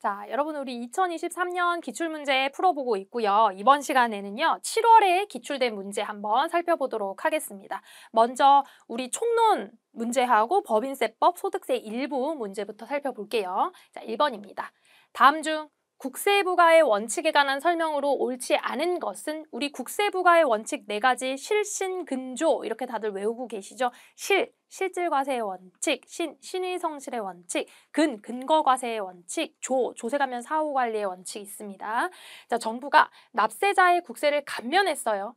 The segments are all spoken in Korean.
자, 여러분 우리 2023년 기출문제 풀어보고 있고요. 이번 시간에는요. 7월에 기출된 문제 한번 살펴보도록 하겠습니다. 먼저 우리 총론 문제하고 법인세법, 소득세 일부 문제부터 살펴볼게요. 자, 1번입니다. 다음 중 국세부가의 원칙에 관한 설명으로 옳지 않은 것은 우리 국세부가의 원칙 4가지 실신근조 이렇게 다들 외우고 계시죠? 실질과세의 원칙, 신의성실의 원칙, 근거과세의 원칙, 조세감면 사후관리의 원칙이 있습니다. 자, 정부가 납세자의 국세를 감면했어요.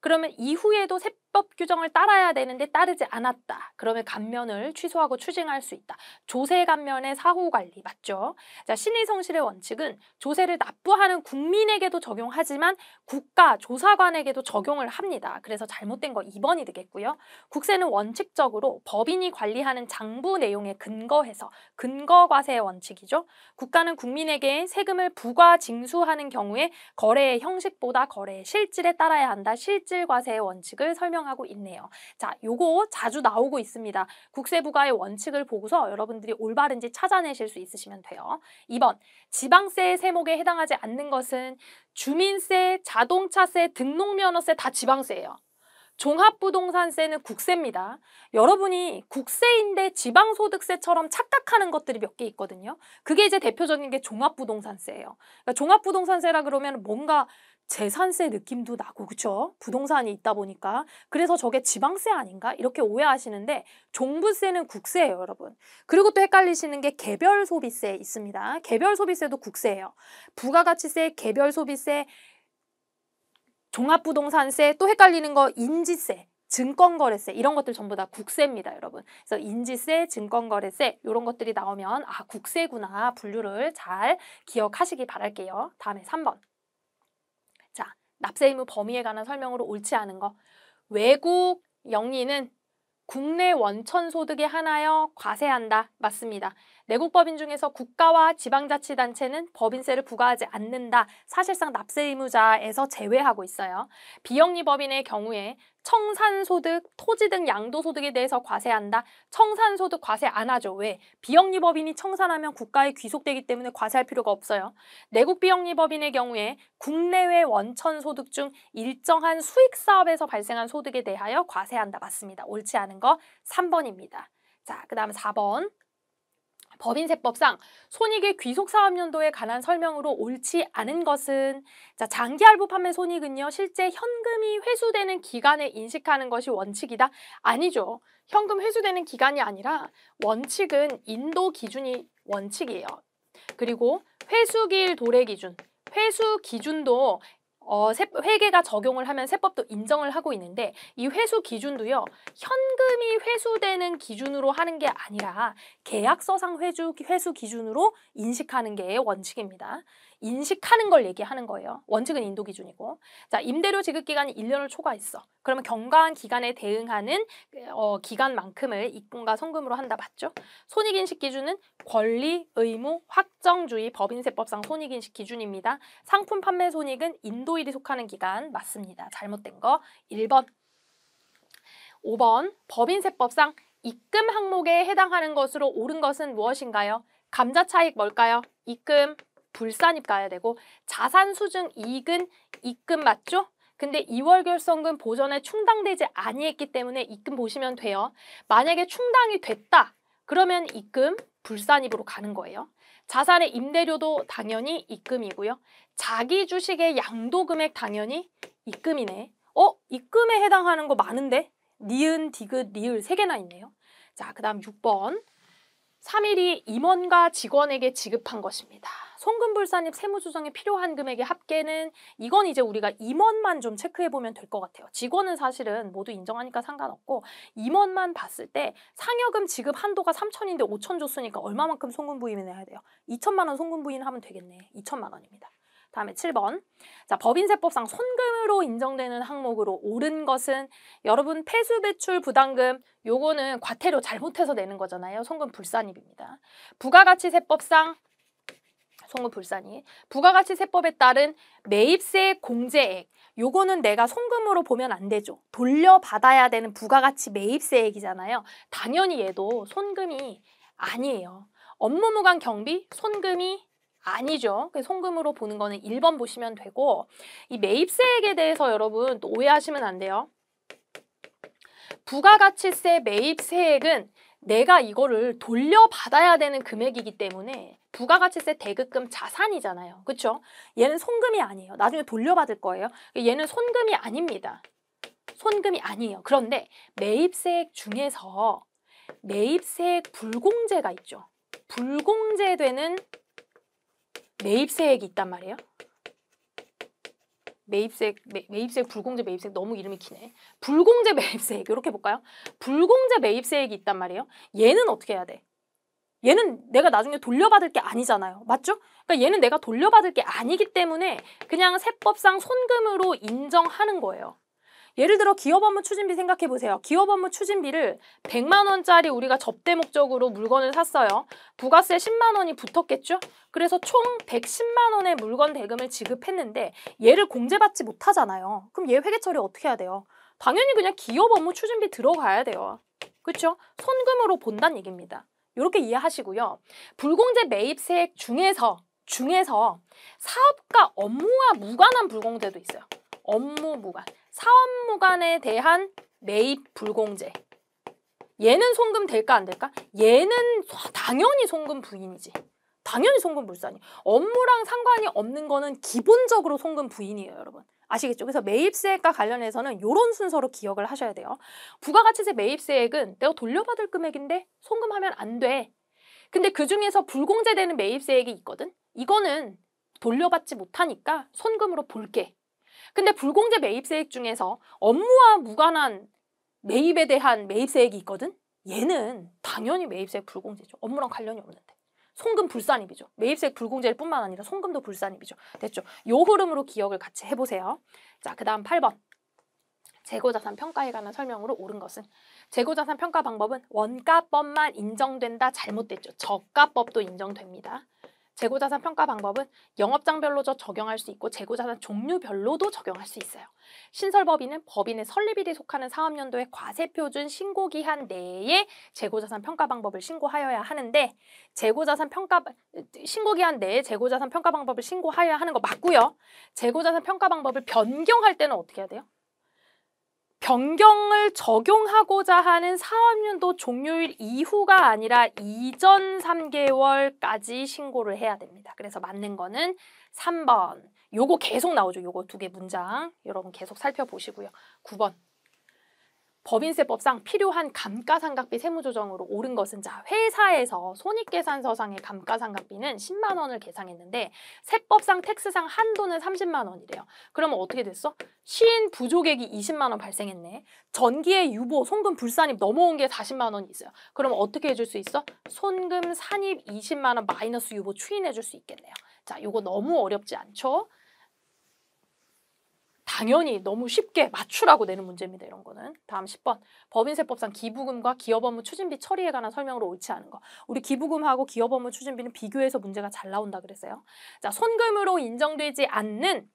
그러면 이후에도 세법 규정을 따라야 되는데 따르지 않았다. 그러면 감면을 취소하고 추징할 수 있다. 조세 감면의 사후관리 맞죠? 자, 신의성실의 원칙은 조세를 납부하는 국민에게도 적용하지만 국가 조사관에게도 적용을 합니다. 그래서 잘못된 거 2번이 되겠고요. 국세는 원칙적으로 법인이 관리하는 장부 내용에 근거해서 근거과세의 원칙이죠. 국가는 국민에게 세금을 부과 징수하는 경우에 거래의 형식보다 거래의 실질에 따라야 한다. 실질과세의 원칙을 설명하고 있네요. 자, 요거 자주 나오고 있습니다. 국세부가의 원칙을 보고서 여러분들이 올바른지 찾아내실 수 있으시면 돼요. 2번, 지방세의 세목에 해당하지 않는 것은 주민세, 자동차세, 등록면허세 다 지방세예요. 종합부동산세는 국세입니다. 여러분이 국세인데 지방소득세처럼 착각하는 것들이 몇 개 있거든요. 그게 이제 대표적인 게 종합부동산세예요. 그러니까 종합부동산세라 그러면 뭔가 재산세 느낌도 나고 그쵸? 부동산이 있다 보니까 그래서 저게 지방세 아닌가? 이렇게 오해하시는데 종부세는 국세예요, 여러분. 그리고 또 헷갈리시는 게 개별소비세 있습니다. 개별소비세도 국세예요. 부가가치세, 개별소비세, 종합부동산세, 또 헷갈리는 거 인지세, 증권거래세 이런 것들 전부 다 국세입니다, 여러분. 그래서 인지세, 증권거래세 이런 것들이 나오면 아 국세구나 분류를 잘 기억하시기 바랄게요. 다음에 3번. 자, 납세 의무 범위에 관한 설명으로 옳지 않은 거. 외국 영리는 국내 원천 소득에 한하여 과세한다. 맞습니다. 내국법인 중에서 국가와 지방자치단체는 법인세를 부과하지 않는다. 사실상 납세 의무자에서 제외하고 있어요. 비영리 법인의 경우에 청산소득, 토지 등 양도소득에 대해서 과세한다. 청산소득 과세 안 하죠. 왜? 비영리 법인이 청산하면 국가에 귀속되기 때문에 과세할 필요가 없어요. 내국 비영리 법인의 경우에 국내외 원천 소득 중 일정한 수익 사업에서 발생한 소득에 대하여 과세한다. 맞습니다. 옳지 않은 거 3번입니다. 자, 그 다음 4번. 법인세법상 손익의 귀속사업연도에 관한 설명으로 옳지 않은 것은 자, 장기할부 판매 손익은요. 실제 현금이 회수되는 기간에 인식하는 것이 원칙이다? 아니죠. 현금 회수되는 기간이 아니라 원칙은 인도 기준이 원칙이에요. 그리고 회수기일 도래 기준, 회수 기준도 회계가 적용을 하면 세법도 인정을 하고 있는데 이 회수 기준도요. 현금이 회수되는 기준으로 하는 게 아니라 계약서상 회수 기준으로 인식하는 게 원칙입니다. 인식하는 걸 얘기하는 거예요. 원칙은 인도 기준이고. 자, 임대료 지급 기간이 1년을 초과했어. 그러면 경과한 기간에 대응하는 기간만큼을 입금과 송금으로 한다. 맞죠? 손익인식 기준은 권리, 의무, 확정주의 법인세법상 손익인식 기준입니다. 상품 판매 손익은 인도일이 속하는 기간 맞습니다. 잘못된 거 1번. 5번 법인세법상 입금 항목에 해당하는 것으로 옳은 것은 무엇인가요? 감자차익 뭘까요? 입금, 불산입 가야 되고 자산 수증 이익은 입금 맞죠? 근데 2월 결성금 보전에 충당되지 아니했기 때문에 입금 보시면 돼요. 만약에 충당이 됐다. 그러면 입금, 불산입으로 가는 거예요. 자산의 임대료도 당연히 입금이고요. 자기 주식의 양도금액 당연히 입금이네. 입금에 해당하는 거 많은데? 니은, 디귿, 리을 3개나 있네요. 자, 그 다음 6번. 3일이 임원과 직원에게 지급한 것입니다. 송금불산입 세무조정에 필요한 금액의 합계는 이건 이제 우리가 임원만 좀 체크해보면 될 것 같아요. 직원은 사실은 모두 인정하니까 상관없고 임원만 봤을 때 상여금 지급 한도가 3천인데 5천 줬으니까 얼마만큼 송금부인을 해야 돼요? 2천만 원 송금부인 하면 되겠네. 2천만 원입니다. 다음에 7번. 자, 법인세법상 손금으로 인정되는 항목으로 옳은 것은 여러분 폐수배출 부담금 요거는 과태료 잘못해서 내는 거잖아요. 송금 불산입입니다. 부가가치세법상 송금 불산입. 부가가치세법에 따른 매입세 공제액 요거는 내가 송금으로 보면 안 되죠. 돌려받아야 되는 부가가치 매입세액이잖아요. 당연히 얘도 손금이 아니에요. 업무무관 경비 손금이 아니죠. 송금으로 보는 거는 1번 보시면 되고 이 매입세액에 대해서 여러분 또 오해하시면 안 돼요. 부가가치세 매입세액은 내가 이거를 돌려받아야 되는 금액이기 때문에 부가가치세 대급금 자산이잖아요. 그렇죠? 얘는 손금이 아니에요. 나중에 돌려받을 거예요. 얘는 손금이 아닙니다. 손금이 아니에요. 그런데 매입세액 중에서 매입세액 불공제가 있죠. 불공제되는 매입세액이 있단 말이에요. 매입세액 불공제 매입세액 너무 이름이 기네. 불공제 매입세액 이렇게 볼까요? 불공제 매입세액이 있단 말이에요. 얘는 어떻게 해야 돼? 얘는 내가 나중에 돌려받을 게 아니잖아요. 맞죠? 그러니까 얘는 내가 돌려받을 게 아니기 때문에 그냥 세법상 손금으로 인정하는 거예요. 예를 들어 기업업무 추진비 생각해 보세요. 기업업무 추진비를 100만 원짜리 우리가 접대 목적으로 물건을 샀어요. 부가세 10만 원이 붙었겠죠? 그래서 총 110만 원의 물건 대금을 지급했는데 얘를 공제받지 못하잖아요. 그럼 얘 회계 처리 어떻게 해야 돼요? 당연히 그냥 기업업무 추진비 들어가야 돼요. 그렇죠? 손금으로 본다는 얘기입니다. 이렇게 이해하시고요. 불공제 매입세액 중에서 사업과 업무와 무관한 불공제도 있어요. 업무 무관. 사업 무관에 대한 매입 불공제. 얘는 손금 될까 안 될까? 얘는 당연히 손금 부인이지. 당연히 손금 불산이. 업무랑 상관이 없는 거는 기본적으로 손금 부인이에요, 여러분. 아시겠죠? 그래서 매입세액과 관련해서는 이런 순서로 기억을 하셔야 돼요. 부가가치세 매입세액은 내가 돌려받을 금액인데 손금하면 안 돼. 근데 그중에서 불공제되는 매입세액이 있거든? 이거는 돌려받지 못하니까 손금으로 볼게. 근데 불공제 매입세액 중에서 업무와 무관한 매입에 대한 매입세액이 있거든? 얘는 당연히 매입세액 불공제죠. 업무랑 관련이 없는데. 손금 불산입이죠. 매입세액 불공제일 뿐만 아니라 손금도 불산입이죠. 됐죠? 요 흐름으로 기억을 같이 해보세요. 자, 그 다음 8번. 재고자산 평가에 관한 설명으로 옳은 것은 재고자산 평가 방법은 원가법만 인정된다. 잘못됐죠. 저가법도 인정됩니다. 재고자산 평가 방법은 영업장별로 적용할 수 있고 재고자산 종류별로도 적용할 수 있어요. 신설법인은 법인의 설립일에 속하는 사업연도의 과세표준 신고기한 내에 재고자산 평가 방법을 신고하여야 하는데 신고기한 내에 재고자산 평가 방법을 신고하여야 하는 거 맞고요. 재고자산 평가 방법을 변경할 때는 어떻게 해야 돼요? 변경을 적용하고자 하는 사업연도 종료일 이후가 아니라 이전 3개월까지 신고를 해야 됩니다. 그래서 맞는 거는 3번. 요거 계속 나오죠. 요거 2개 문장. 여러분 계속 살펴보시고요. 9번. 법인세법상 필요한 감가상각비 세무조정으로 옳은 것은 자 회사에서 손익계산서상의 감가상각비는 10만 원을 계상했는데 세법상 텍스상 한도는 30만 원이래요. 그러면 어떻게 됐어? 시인 부조객이 20만 원 발생했네. 전기의 유보, 손금 불산입 넘어온 게 40만 원이 있어요. 그럼 어떻게 해줄 수 있어? 손금 산입 20만 원 마이너스 유보 추인해줄 수 있겠네요. 자, 요거 너무 어렵지 않죠? 당연히 너무 쉽게 맞추라고 내는 문제입니다. 이런 거는. 다음 10번. 법인세법상 기부금과 기업업무 추진비 처리에 관한 설명으로 옳지 않은 거. 우리 기부금하고 기업업무 추진비는 비교해서 문제가 잘 나온다 그랬어요. 자, 손금으로 인정되지 않는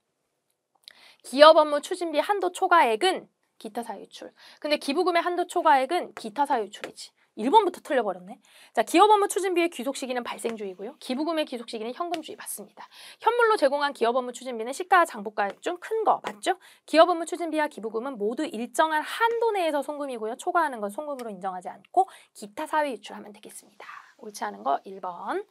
기업업무 추진비 한도 초과액은 기타 사유출. 근데 기부금의 한도 초과액은 기타 사유출이지. 1번부터 틀려버렸네. 자, 기업업무 추진비의 귀속시기는 발생주의고요. 기부금의 귀속시기는 현금주의 맞습니다. 현물로 제공한 기업업무 추진비는 시가 장부가액 중 큰 거 맞죠? 기업업무 추진비와 기부금은 모두 일정한 한도 내에서 송금이고요. 초과하는 건 송금으로 인정하지 않고 기타 사회 유출하면 되겠습니다. 옳지 않은 거 1번.